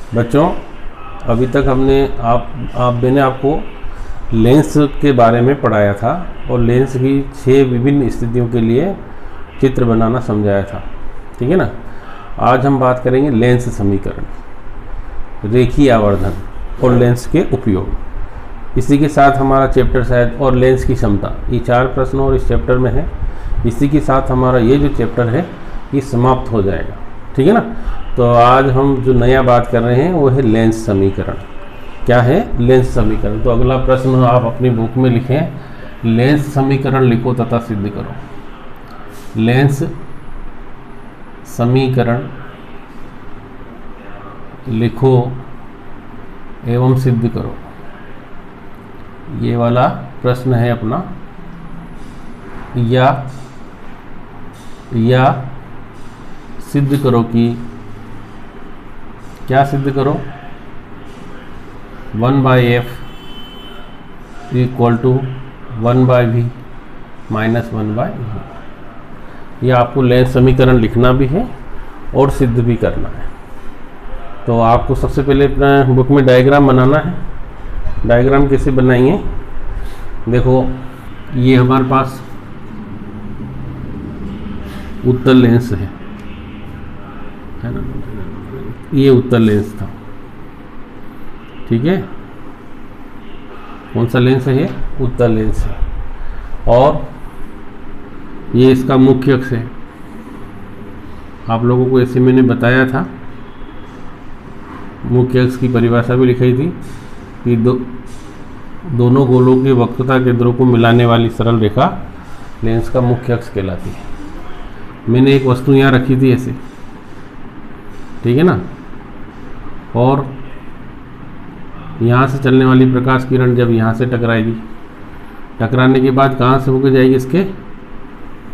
बच्चों अभी तक मैंने आपको लेंस के बारे में पढ़ाया था और लेंस की 6 विभिन्न स्थितियों के लिए चित्र बनाना समझाया था, ठीक है ना। आज हम बात करेंगे लेंस समीकरण, रेखीय आवर्धन और लेंस के उपयोग। इसी के साथ हमारा चैप्टर शायद और लेंस की क्षमता, ये 4 प्रश्न और इस चैप्टर में है। इसी के साथ हमारा ये जो चैप्टर है ये समाप्त हो जाएगा, ठीक है ना। तो आज हम जो नया बात कर रहे हैं वो है लेंस समीकरण। क्या है? लेंस समीकरण। तो अगला प्रश्न आप अपनी बुक में लिखें, लेंस समीकरण लिखो तथा सिद्ध करो। लेंस समीकरण लिखो एवं सिद्ध करो, ये वाला प्रश्न है अपना। या सिद्ध करो कि क्या सिद्ध करो? 1/f = 1/v - 1/v। यह आपको लेंस समीकरण लिखना भी है और सिद्ध भी करना है। तो आपको सबसे पहले अपना बुक में डायग्राम बनाना है। डायग्राम कैसे बनाएंगे? देखो, ये हमारे पास उत्तल लेंस है ना, ये उत्तल लेंस था, ठीक है। कौन सा लेंस है? ये उत्तल लेंस है। और ये इसका मुख्य अक्ष है। आप लोगों को ऐसे मैंने बताया था, मुख्य अक्ष की परिभाषा भी लिखी थी कि दोनों गोलों के वक्रता केंद्रों को मिलाने वाली सरल रेखा लेंस का मुख्य अक्ष कहलाती है। मैंने एक वस्तु यहाँ रखी थी ऐसे, ठीक है ना, और यहाँ से चलने वाली प्रकाश किरण जब यहाँ से टकराएगी, टकराने के बाद कहाँ से होकर जाएगी? इसके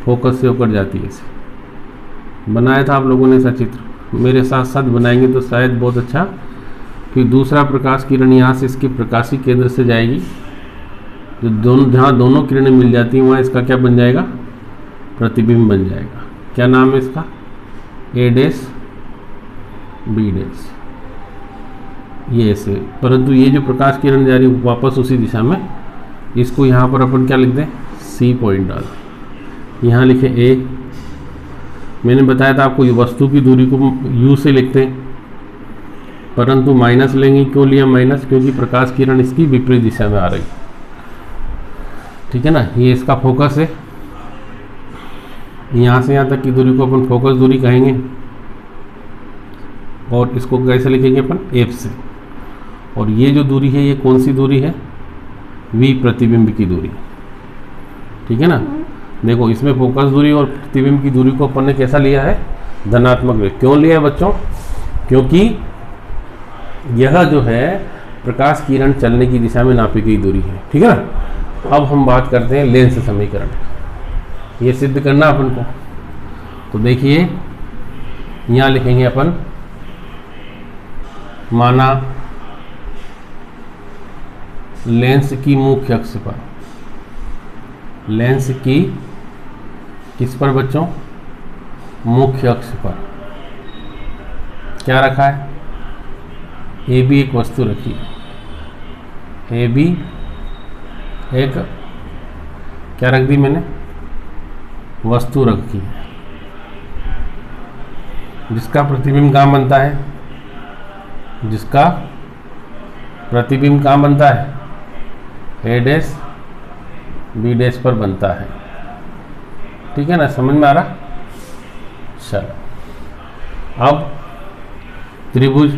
फोकस से होकर जाती है। ऐसे बनाया था आप लोगों ने ऐसा चित्र। मेरे साथ साथ बनाएंगे तो शायद बहुत अच्छा, कि दूसरा प्रकाश किरण यहाँ से इसके प्रकाशी केंद्र से जाएगी, जो जहाँ दोनों किरणें मिल जाती हैं वहाँ इसका क्या बन जाएगा? प्रतिबिंब बन जाएगा। क्या नाम है इसका? A', B', ये ऐसे। परंतु ये जो प्रकाश किरण जा रही है वापस उसी दिशा में, इसको यहाँ पर अपन क्या लिख दें? C पॉइंट डाल, यहाँ लिखे A। मैंने बताया था आपको, ये वस्तु की दूरी को U से लिखते हैं, परंतु माइनस लेंगे। क्यों लिया माइनस? क्योंकि प्रकाश किरण इसकी विपरीत दिशा में आ रही, ठीक है ना। ये इसका फोकस है। यहाँ से यहाँ तक की दूरी को अपन फोकस दूरी कहेंगे, और इसको कैसे लिखेंगे अपन? F से। और ये जो दूरी है ये कौन सी दूरी है? V प्रतिबिंब की दूरी, ठीक है ना। देखो, इसमें फोकस दूरी और प्रतिबिंब की दूरी को अपन ने कैसा लिया है? धनात्मक में। क्यों लिया है बच्चों? क्योंकि यह जो है प्रकाश किरण चलने की दिशा में नापी गई दूरी है, ठीक है ना। अब हम बात करते हैं लेंस समीकरण। ये सिद्ध करना अपन को। तो देखिए, यहाँ लिखेंगे अपन, माना लेंस की मुख्य अक्ष पर, लेंस की किस पर बच्चों? मुख्य अक्ष पर क्या रखा है? AB एक वस्तु रखी है। AB एक क्या रख दी मैंने? वस्तु रखी है, जिसका प्रतिबिंब कहाँ बनता है? जिसका प्रतिबिंब कहाँ बनता है? A', B' पर बनता है, ठीक है ना। समझ में आ रहा? चलो, अब त्रिभुज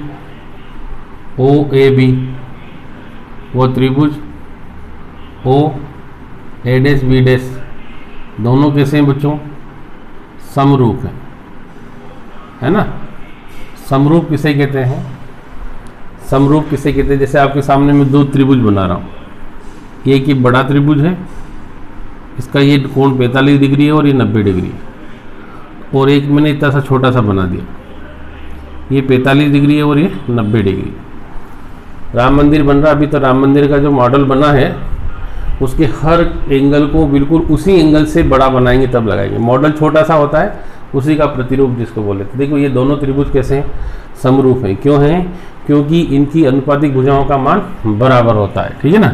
OAB, वो त्रिभुज OA', B' दोनों कैसे हैं बच्चों? समरूप है ना। समरूप किसे कहते हैं? समरूप किसे कहते हैं? जैसे आपके सामने मैं 2 त्रिभुज बना रहा हूँ। एक ये बड़ा त्रिभुज है, इसका ये कोण 45 डिग्री है और ये 90 डिग्री है, और एक मैंने इतना सा छोटा सा बना दिया, ये 45 डिग्री है और ये 90 डिग्री। राम मंदिर बन रहा, अभी तो राम मंदिर का जो मॉडल बना है उसके हर एंगल को बिल्कुल उसी एंगल से बड़ा बनाएंगे तब लगाएंगे। मॉडल छोटा सा होता है, उसी का प्रतिरूप जिसको बोले। तो देखो, ये दोनों त्रिभुज कैसे हैं? समरूप हैं। क्यों हैं? क्योंकि इनकी अनुपातिक भुजाओं का मान बराबर होता है, ठीक है ना।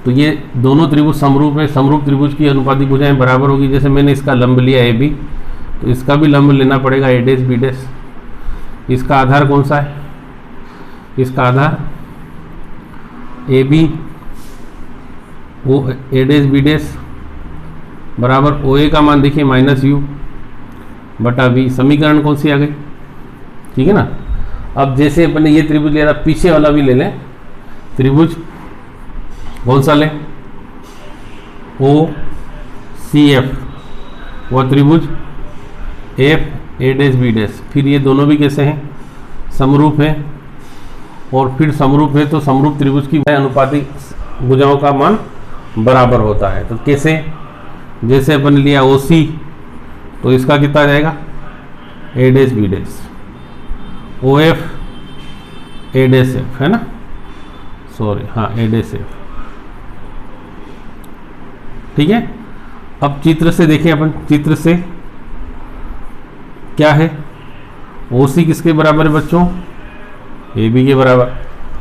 तो ये दोनों त्रिभुज समरूप है, समरूप त्रिभुज की अनुपातिक भुजाएं बराबर होगी। जैसे मैंने इसका लंब लिया ए बी, तो इसका भी लंब लेना पड़ेगा ए डैश बी डैश। इसका आधार कौन सा है? इसका आधार ए बी, वो ए डैश बी डैश बराबर ओ ए का मान देखिए माइनस यू बटा बी। समीकरण कौन सी आ गई, ठीक है ना। अब जैसे अपने ये त्रिभुज लिया था, पीछे वाला भी ले लें। त्रिभुज कौन सा लें? ओ सी एफ, वह त्रिभुज F A dash B dash. फिर ये दोनों भी कैसे हैं? समरूप है। और फिर समरूप है तो समरूप त्रिभुज की अनुपातिक भुजाओं का मान बराबर होता है। तो कैसे? जैसे अपन लिया ओ सी, तो इसका कितना आ जाएगा? A dash B dash. O F A dash F, है ना, सॉरी, हाँ ए डैश एफ, ठीक है। अब चित्र से देखें अपन, चित्र से क्या है? ओ सी किसके बराबर है बच्चों? ए बी के बराबर,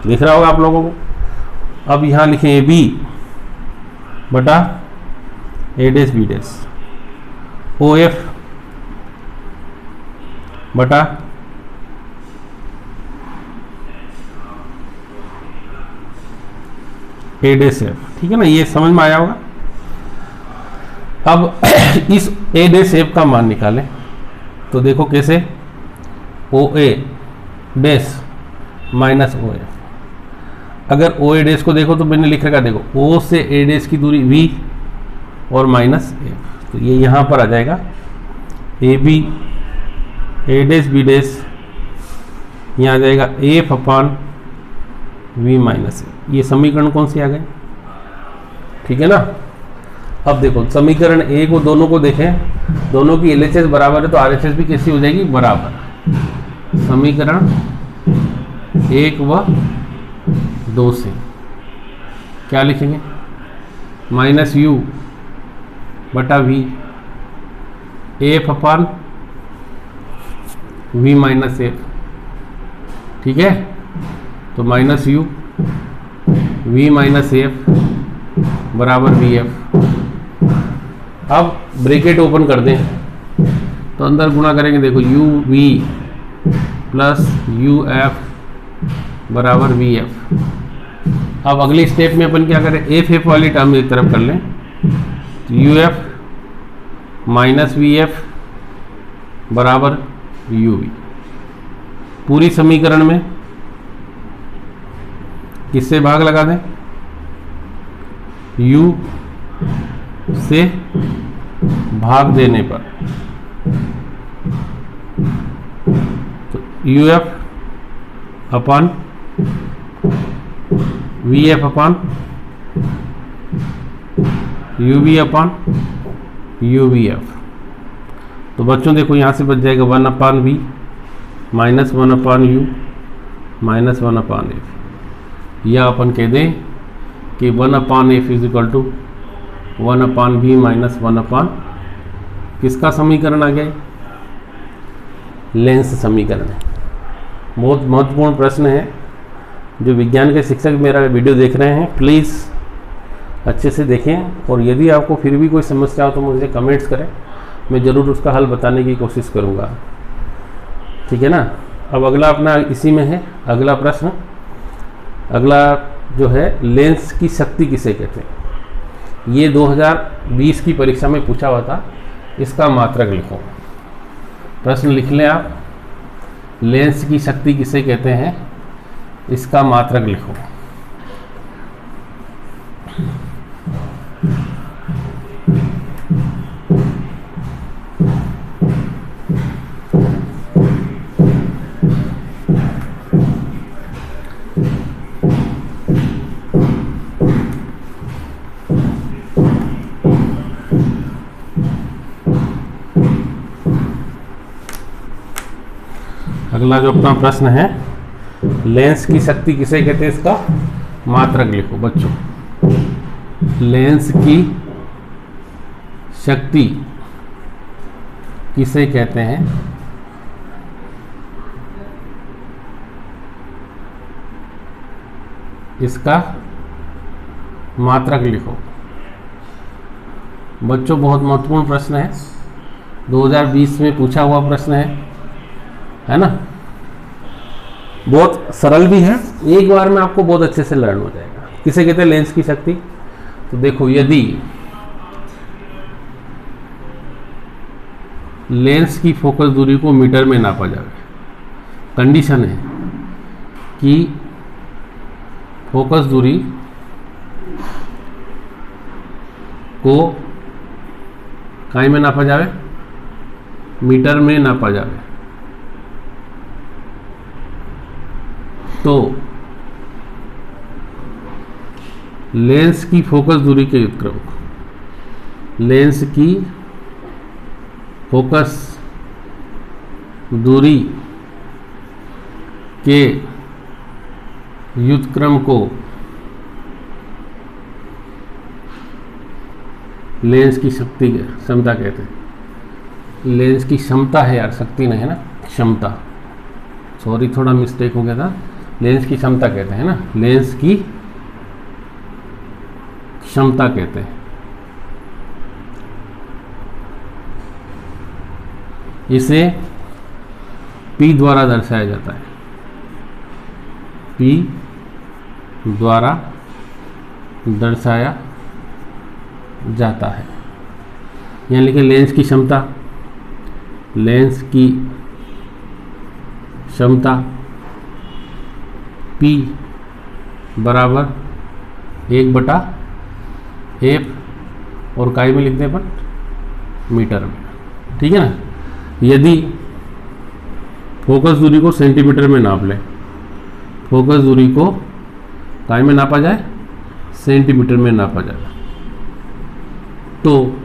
दिख रहा होगा आप लोगों को। अब यहाँ लिखें ए बी बटा A dash B dash, O F बटा ए डैश एफ, ठीक है ना। ये समझ में आया होगा। अब इस ए डैश एफ का मान निकालें, तो देखो कैसे? ओ ए डैश माइनस ओ एफ। अगर ओ ए डैश को देखो तो मैंने लिख रखा, देखो ओ से ए डैश की दूरी वी और माइनस एफ, तो ये यहाँ पर आ जाएगा A B A dash B dash, यहाँ आ जाएगा F upon V minus A. ये समीकरण कौन सी आ गई, ठीक है ना। अब देखो समीकरण ए को, दोनों को देखें, दोनों की एलएचएस बराबर है तो आरएचएस भी कैसी हो जाएगी? बराबर। समीकरण 1 व 2 से क्या लिखेंगे? माइनस यू बटा V F upon V minus F, ठीक है। तो minus U V minus F बराबर वी एफ। अब ब्रैकेट ओपन कर दें तो अंदर गुणा करेंगे, देखो U V plus U F बराबर वी एफ। अब अगली स्टेप में अपन क्या करें? एफ एफ वाली टर्म एक तरफ कर लें, तो U F minus V F बराबर यू वी। पूरी समीकरण में किससे भाग लगा दें? u से भाग देने पर, तो U F upon V F upon U V upon U V F. तो बच्चों देखो यहाँ से बच जाएगा 1 upon V minus 1 upon U minus 1 upon F. या अपन कह दें कि 1 upon F is equal to 1 upon V minus 1 upon, किसका समीकरण आ गया? लेंस समीकरण है। बहुत महत्वपूर्ण प्रश्न है। जो विज्ञान के शिक्षक मेरा वीडियो देख रहे हैं, प्लीज़ अच्छे से देखें, और यदि आपको फिर भी कोई समस्या हो तो मुझे कमेंट्स करें, मैं ज़रूर उसका हल बताने की कोशिश करूँगा, ठीक है ना। अब अगला अपना इसी में है अगला प्रश्न। अगला जो है, लेंस की शक्ति किसे कहते हैं? ये 2020 की परीक्षा में पूछा हुआ था। इसका मात्रक लिखो। प्रश्न लिख लें आप, लेंस की शक्ति किसे कहते हैं, इसका मात्रक लिखो। अगला जो अपना प्रश्न है, लेंस की शक्ति किसे कहते हैं, इसका मात्रक लिखो बच्चों। लेंस की शक्ति किसे कहते हैं, इसका मात्रक लिखो। बच्चों बहुत महत्वपूर्ण प्रश्न है, 2020 में पूछा हुआ प्रश्न है ना। बहुत सरल भी है, एक बार में आपको बहुत अच्छे से लर्न हो जाएगा। किसे कहते हैं लेंस की शक्ति? तो देखो, यदि लेंस की फोकस दूरी को मीटर में नापा जाए, कंडीशन है कि फोकस दूरी को काय में नापा जाए, मीटर में नापा जाए, तो लेंस की फोकस दूरी के युतक्रम, लेंस की फोकस दूरी के युतक्रम को लेंस की शक्ति क्षमता कहते हैं। लेंस की क्षमता है यार, शक्ति नहीं है ना, क्षमता, सॉरी थोड़ा मिस्टेक हो गया था। लेंस की क्षमता कहते हैं ना, लेंस की क्षमता कहते हैं। इसे P द्वारा दर्शाया जाता है, P द्वारा दर्शाया जाता है। यहाँ लिखे लेंस की क्षमता, लेंस की क्षमता P बराबर 1/F और काय में लिखते हैं अपन मीटर में, ठीक है ना। यदि फोकस दूरी को सेंटीमीटर में नाप ले, फोकस दूरी को काय में नापा जाए, सेंटीमीटर में नापा जाए, तो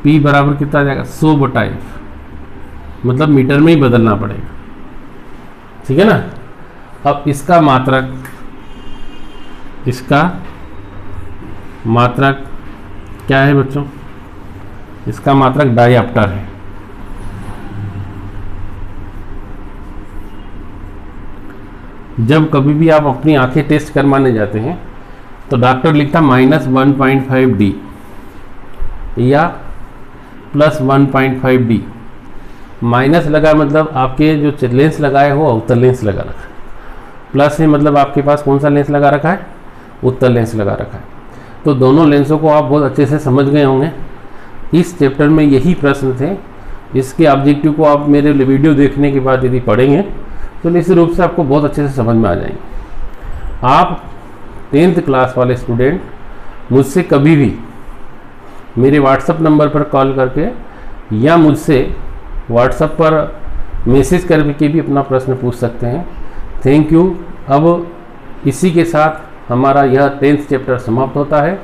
P बराबर कितना आ जाएगा 100/F, मतलब मीटर में ही बदलना पड़ेगा, ठीक है ना। अब इसका मात्रक क्या है बच्चों? इसका मात्रक डायऑप्टर है। जब कभी भी आप अपनी आंखें टेस्ट करवाने जाते हैं तो डॉक्टर लिखता -1.5D या +1.5D। माइनस लगा मतलब आपके जो लेंस लगाए हो उत्तर लेंस लगा रखा है, प्लस है मतलब आपके पास कौन सा लेंस लगा रखा है, उत्तर लेंस लगा रखा है। तो दोनों लेंसों को आप बहुत अच्छे से समझ गए होंगे। इस चैप्टर में यही प्रश्न थे। इसके ऑब्जेक्टिव को आप मेरे वीडियो देखने के बाद यदि पढ़ेंगे तो निश्चित रूप से आपको बहुत अच्छे से समझ में आ जाएंगे। आप 10th क्लास वाले स्टूडेंट मुझसे कभी भी मेरे व्हाट्सएप नंबर पर कॉल करके या मुझसे व्हाट्सएप पर मैसेज करके भी अपना प्रश्न पूछ सकते हैं। Thank you. अब इसी के साथ हमारा यह 10th चैप्टर समाप्त होता है।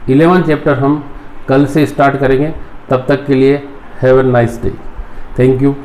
11th चैप्टर हम कल से स्टार्ट करेंगे। तब तक के लिए have a nice day. Thank you.